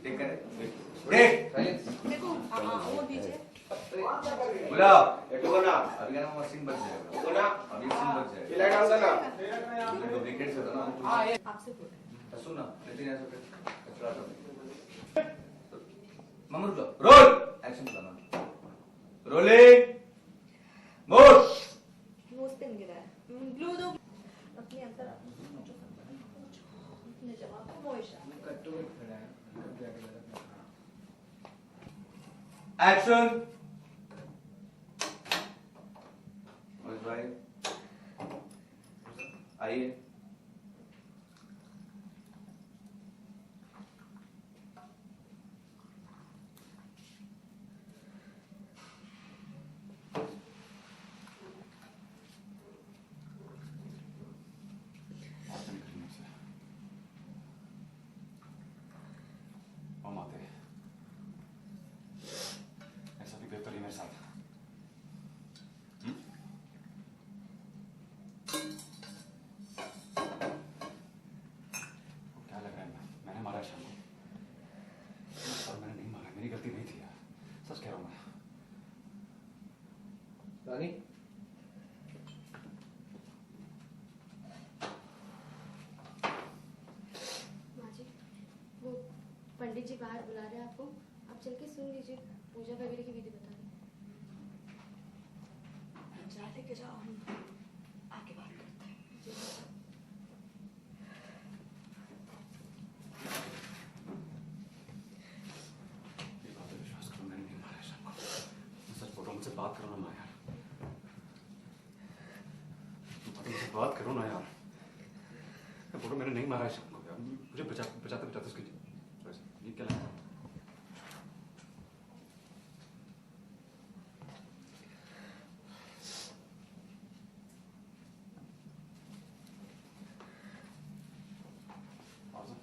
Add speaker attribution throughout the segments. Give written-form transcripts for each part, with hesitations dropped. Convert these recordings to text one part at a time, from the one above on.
Speaker 1: देख कर देख
Speaker 2: देखो वो दीजिए
Speaker 1: बुलाओ अभी क्या नाम सिंह बच जाएगा अभी सिंह बच जाएगा तो विकेट से था ना
Speaker 2: आपसे बोल
Speaker 1: सुन ना लेकिन ऐसा कचरा तो मम्मा रुक जाओ रोल एक्शन चलाना रोलिंग मोशन
Speaker 2: नोज पे गिरा है ब्लू दो अपने अंदर अपने जवाब को मोइशा
Speaker 1: एक्शन भाई आइए
Speaker 3: ऐसा भी बेहतर ही मेरे साथ क्या लग रहा है मैंने मारा शाम को और मैंने नहीं मारा मेरी गलती नहीं थी यार सच कह रहा हूं मैं
Speaker 4: रानी
Speaker 5: माँ जी वो पंडित जी बाहर बुला रहे हैं आपको आप चल के सुन लीजिए पूजा वगैरह की विधि बता रहे
Speaker 2: जा लेके जाओ हम आके बात करते हैं
Speaker 3: ये बात पे विश्वास करो मैंने नहीं मारा शाम को सच बोल रहा हूं मुझसे बात करो ना माँ यार मुझसे बात करो ना यार मैं बोल रहा हूं मैंने नहीं मारा शाम को यार मुझे बचाते बचाते उसकी ये क्या लगा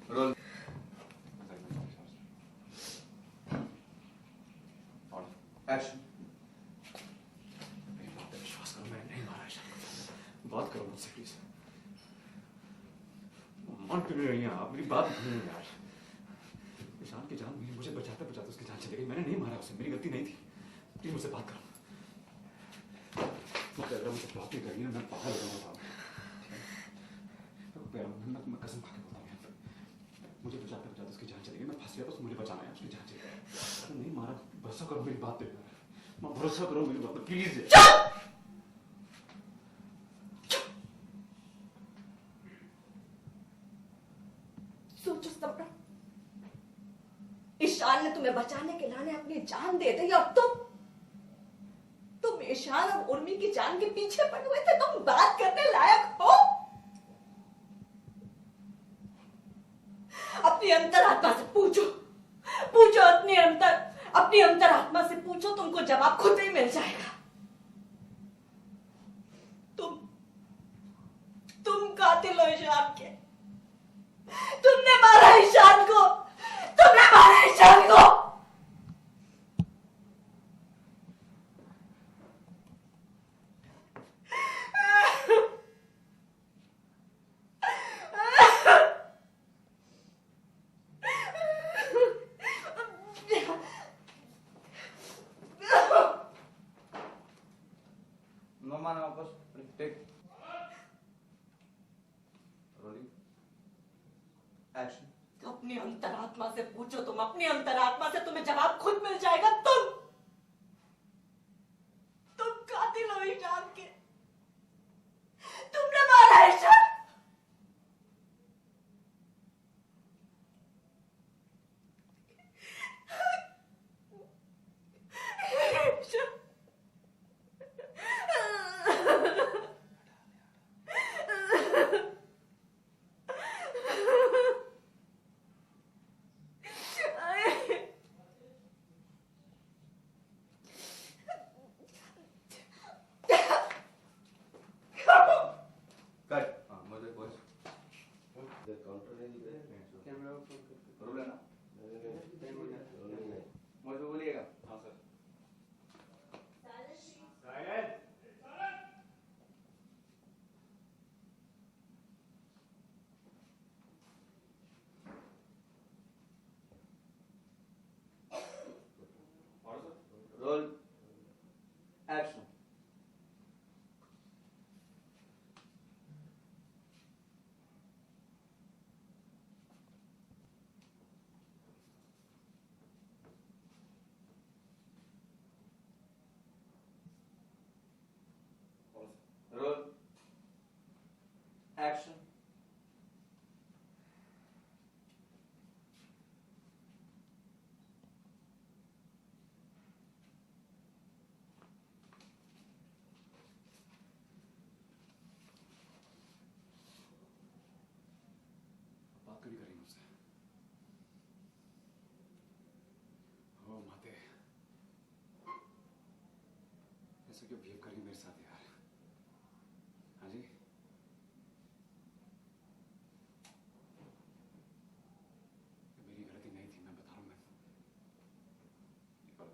Speaker 1: रोल एक्शन
Speaker 3: विश्वास करो मैंने नहीं मारा शाम को बात करो मुझसे प्लीज मान क्यों नहीं रही हैं आप मेरी बात नहीं है यार ईशान की जान मुझे बचाते बचाते उसकी जान चली गई मैंने नहीं मारा उसे मेरी गलती नहीं थी प्लीज मुझसे बात करो अगर मुझे बात नहीं करनी है मैं पागल हो जाऊंगा मैं कसम खा के बोलता हूँ मुझे बचाते बचाते उसकी जान चली गई मैं फंस गया तो मुझे बचाना है उसकी जान चली गई नहीं मारा भरोसा करो मेरी बात पे भरोसा करो मेरी बात पे प्लीज
Speaker 2: सोचो सपना ईशान ने तुम्हें बचाने के लाने अपनी जान दे दी अब तुम ईशान और उर्मी की जान के पीछे पड़े हुए थे तुम बात करने लायक हो अपनी अंतरात्मा से पूछो पूछो अपनी अंतरात्मा से पूछो तुमको जवाब खुद ही मिल जाएगा तुम कातिल हो ईशान के तुमने मारा ईशान को तुमने मारा ईशान को
Speaker 1: मम्मा ना वापस टेक रोलिंग एक्शन
Speaker 2: अपनी अंतरात्मा से पूछो तुम अपनी अंतरात्मा से तुम्हें जवाब खुद मिल जाएगा तुम कातिल हो ईशान के तुमने मारा ईशान
Speaker 1: रोल है ना मुझे बोलिएगा हाँ सर
Speaker 3: ऐसे क्यों बिहेव करी मेरे साथ यार? हाँ जी, मेरी गलती नहीं थी, मैं बता रहा हूँ। मैं एक बार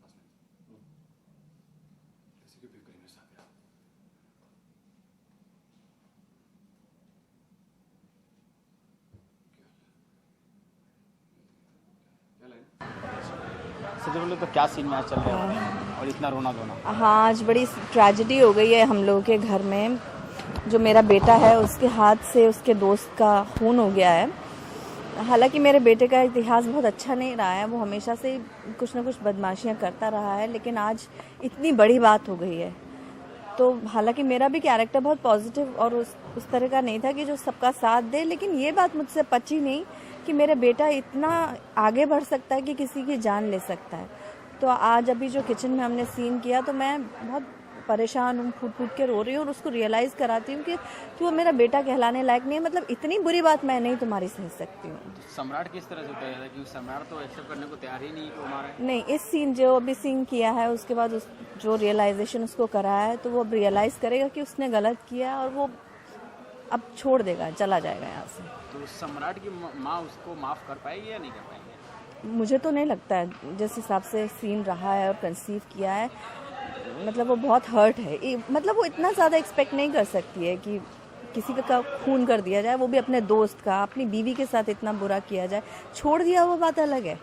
Speaker 3: पास में ऐसे क्यों बिहेव करी मेरे साथ यार? क्या लाइन?
Speaker 4: सबसे पहले तो क्या सीन मैच चल रहा है और इतना रोना धोना?
Speaker 2: हाँ, आज बड़ी ट्रेजेडी हो गई है हम लोगों के घर में। जो मेरा बेटा है उसके हाथ से उसके दोस्त का खून हो गया है। हालांकि मेरे बेटे का इतिहास बहुत अच्छा नहीं रहा है, वो हमेशा से कुछ ना कुछ बदमाशियां करता रहा है, लेकिन आज इतनी बड़ी बात हो गई है। तो हालांकि मेरा भी कैरेक्टर बहुत पॉजिटिव और उस तरह का नहीं था कि जो सबका साथ दे, लेकिन ये बात मुझसे पची नहीं कि मेरा बेटा इतना आगे बढ़ सकता है कि किसी की जान ले सकता है। तो आज अभी जो किचन में हमने सीन किया तो मैं बहुत परेशान हूँ, फूट फूट के रो रही हूँ और उसको रियलाइज़ कराती हूँ कि तू मेरा बेटा कहलाने लायक नहीं है। मतलब इतनी बुरी बात मैं नहीं तुम्हारी सह सकती हूँ।
Speaker 4: तो सम्राट किस तरह से उतर जाता है कि सम्राट तो एक्सेप्ट करने को तैयार ही नहीं कि वो हमारा है?
Speaker 2: नहीं, इस सीन जो अभी सीन किया है उसके बाद जो रियलाइजेशन उसको कराया है तो वो अब रियलाइज़ करेगा कि उसने गलत किया और वो अब छोड़ देगा, चला जाएगा यहाँ से।
Speaker 4: तो सम्राट की माँ उसको माफ कर पाएगी या नहीं कर पाएंगे?
Speaker 2: मुझे तो नहीं लगता है, जिस हिसाब से सीन रहा है और कंसीव किया है, मतलब वो बहुत हर्ट है। मतलब वो इतना ज़्यादा एक्सपेक्ट नहीं कर सकती है कि किसी का खून कर दिया जाए, वो भी अपने दोस्त का, अपनी बीवी के साथ इतना बुरा किया जाए। छोड़ दिया वो बात अलग है,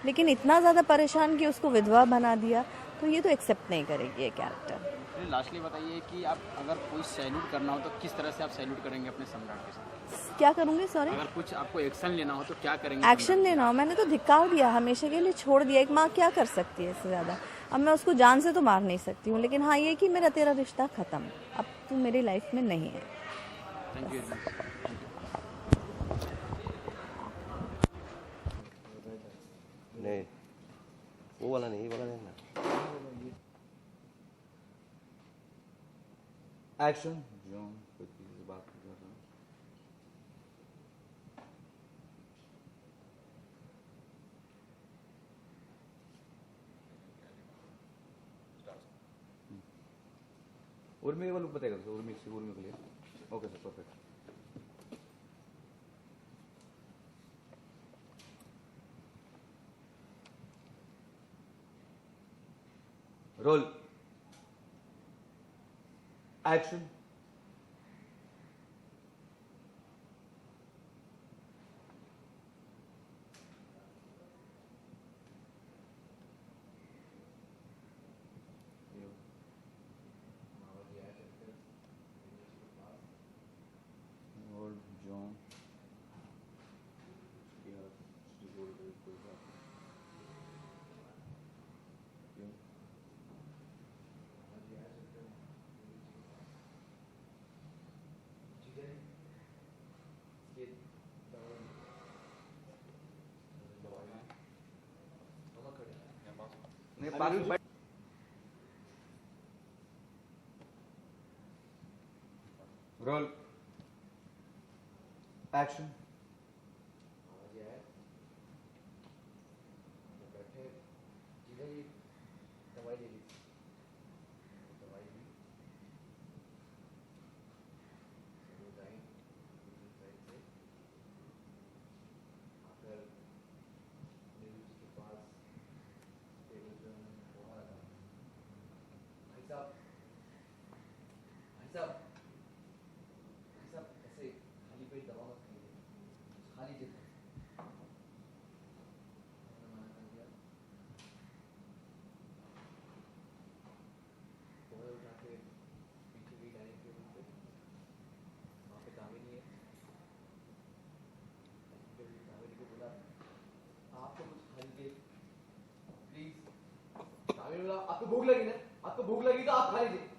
Speaker 2: लेकिन इतना ज़्यादा परेशान कि उसको विधवा बना दिया, तो ये तो एक्सेप्ट नहीं करेगी ये कैरेक्टर।
Speaker 4: लास्टली बताइए कि आप अगर कोई सैल्यूट करना हो तो किस तरह से आप सैल्यूट करेंगे अपने सम्राट के साथ?
Speaker 2: क्या करूँगी? सॉरी,
Speaker 4: अगर कुछ आपको एक्शन लेना हो तो क्या करेंगे?
Speaker 2: एक्शन लेना हो? मैंने तो धिक्कार दिया, हमेशा के लिए छोड़ दिया। एक माँ क्या कर सकती है इससे ज़्यादा? अब मैं उसको जान से तो मार नहीं सकती हूँ, लेकिन हाँ ये कि मेरा तेरा रिश्ता ख़त्म, अब तू मेरी लाइफ में नहीं है।
Speaker 4: Thank you.
Speaker 1: नहीं, वो वाला नहीं, ये वाला नहीं ना। एक्शन। जॉन कोई किसी से बात कर रहा है। उर्मी वाला बताएगा सर, उर्मी के लिए। Okay sir, perfect. Roll. Action. John roll. Action.
Speaker 6: आपको भूख लगी ना? आपको भूख लगी तो आप खा लीजिए,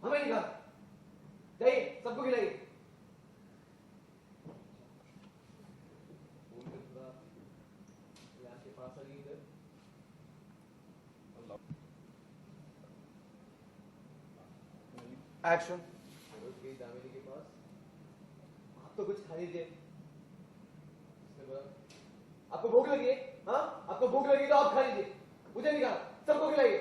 Speaker 6: हमें नहीं खाना। जाइए, सबको खिलाइए। के पास आ गई इधर।
Speaker 1: एक्शन।
Speaker 6: दामिनी के पास, आप तो कुछ खा लीजिए। आपको भूख लगी है? हाँ, आपको भूख लगी तो आप खा लीजिए, मुझे नहीं खाना, सबको खिलाइए।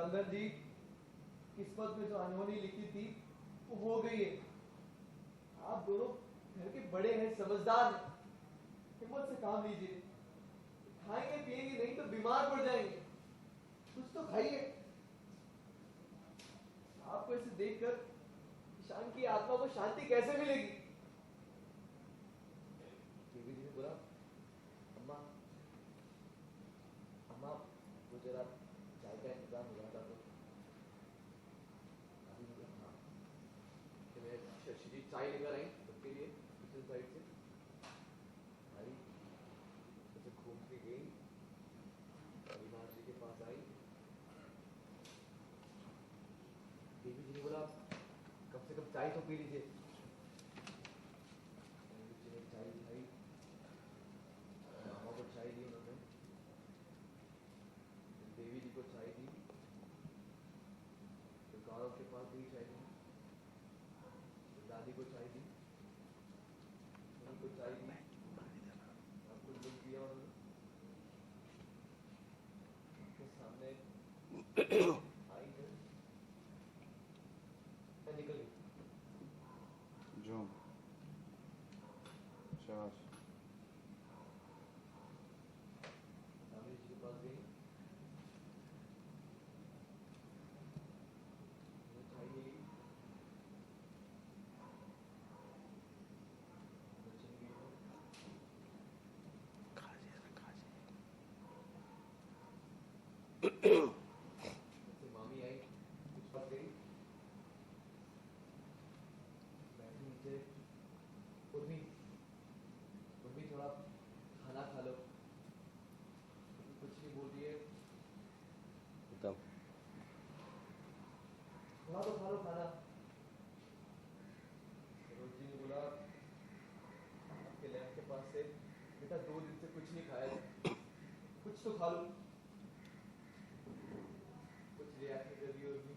Speaker 6: नंदन जी, किस्मत में जो अनहोनी लिखी थी वो हो गई है। आप दोनों घर के बड़े हैं, समझदार हैं, हिम्मत से काम लीजिए। खाएंगे पिएंगे नहीं तो बीमार पड़ जाएंगे, कुछ तो खाइए। आपको इसे देखकर ईशान की आत्मा को शांति कैसे मिलेगी? देवी जी ने बोला, अम्मा अम्मा वो जरा चाय का इंतजाम हो जाता तो। अभी बोला, हाँ। तो मैं शशि जी चाय लेकर आई सबके लिए दूसरी साइड से। आई उसे घूम के गई, अविनाश जी के पास आई। देवी जी ने बोला, कम से कम चाय तो पी लीजिए। देवी जी ने चाय दिखाई, मामा को चाय दी उन्होंने, देवी जी को चाय दी, फिर गौरव के पास भी चाय दी, फिर दादी को चाय दी, उनको चाय दी, आपको दुख दिया उन्होंने, उनके सामने आई है, मैं निकल गई।
Speaker 1: जो शाबाश।
Speaker 6: स्वामी जी के पास गई, वो चाय ली, वो चली गई। जैसे मामी आई, कुछ पास गई, बैठी नीचे, उर्मी उर्मी थोड़ा खाना खा लो। कुछ नहीं बोल रही है, थोड़ा तो खा लो खाना। सरोज जी ने बोला, आपके लैब के पास से, बेटा 2 दिन से कुछ नहीं खाया है, कुछ तो खा लो। कुछ रिएक्ट नहीं कर रही उर्मी।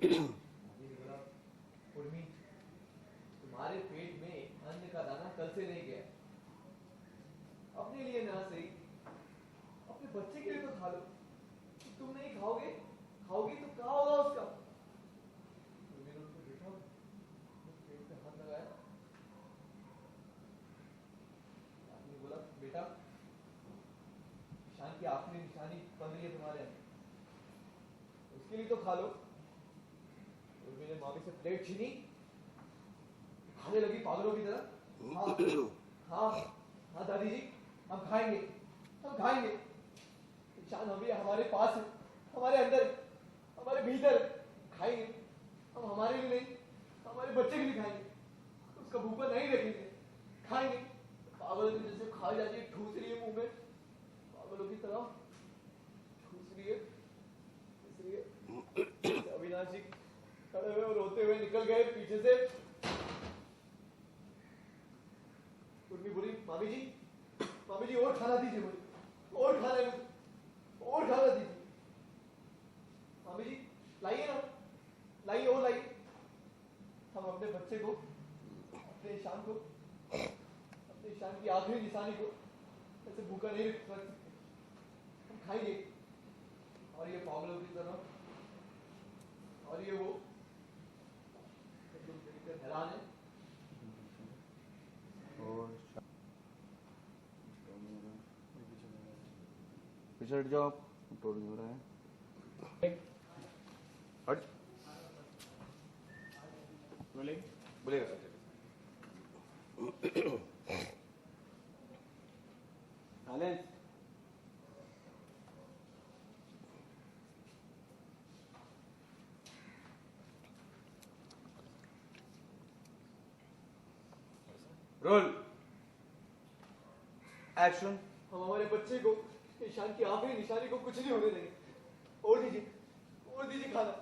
Speaker 6: जी ने बोला, उर्मी तुम्हारे पेट में अन्न का दाना कल से नहीं गया, अपने लिए ना सही अपने बच्चे के लिए तो खा लो। तुम नहीं खाओगे, खाओगी तो क्या होगा उसका? उर्मी ने उनको देखा, पेट पे हाथ लगाया। आपने बोला, बेटा ईशान की आखिरी निशानी बन रही है तुम्हारे अंदर, उसके लिए तो खा लो। उर्मी ने मामी से प्लेट छीनी, खाने लगी पागलों की तरह। हाँ हाँ हाँ दादी जी, हम खाएंगे, हम खाएंगे। ईशान अभी हमारे पास है, हमारे अंदर है, हमारे भीतर है। खाएंगे हम, हमारे लिए नहीं, हमारे बच्चे के लिए खाएंगे, उसका भूखा नहीं रखेंगे, खाएंगे। पागलों की जैसे खा जाती है, ठूस रही है मुंह में, पागलों की तरह ठूस रही है। इसलिए अविनाश जी खड़े हुए और रोते हुए निकल गए पीछे से। उर्मी बोली, मामी जी और खाना दीजिए मुझे, और खाना मुझे, और खाना दीजिए। मामी जी लाइए ना, लाइए और लाइए। हम अपने बच्चे को, अपने ईशान को, अपने ईशान की आखिरी निशानी को ऐसे भूखा नहीं रख सकते। हम खाएंगे, और ये पागलों की तरह, और ये वो तुम देखकर हैरान है।
Speaker 1: पीछे हट जाओ, टोल हो रहा है। हट बोलेगा।
Speaker 6: साइलेंस।
Speaker 1: Roll action.
Speaker 6: हम हमारे बच्चे को, ईशान की आखिरी निशानी को कुछ नहीं होने देंगे। और दीजिए खाना।